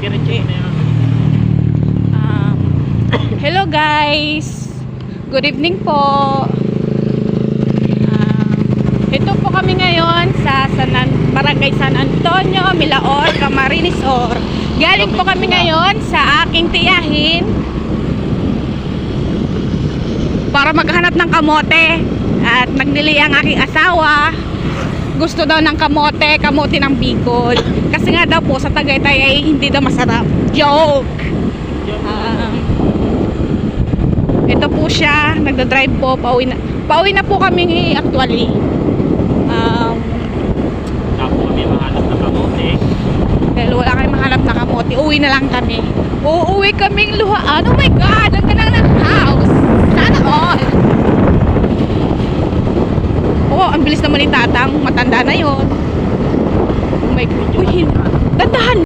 Okay. Hello guys, good evening po. Ito po kami ngayon sa Barangay San Antonio, Milaor, Camarines Sur. Galing po kami ngayon sa aking tiyahin para maghanap ng kamote. At nagnili ang aking asawa. Gusto daw ng kamote ng Bicol. Kasi nga daw po sa Tagaytay ay hindi daw masarap. Joke! Ito po siya, nagdadrive po, pauwi na po kami actually. Ako kami mahanap na kamote. Dahil wala kami mahanap na kamote, uwi na lang kami. Uuwi kaming luhaan. Oh my God! Ang ganda ng house! Sana all! Oh, ang bilis naman ni Tatang. Matanda na yon. Oh my God. Uy, dandahan!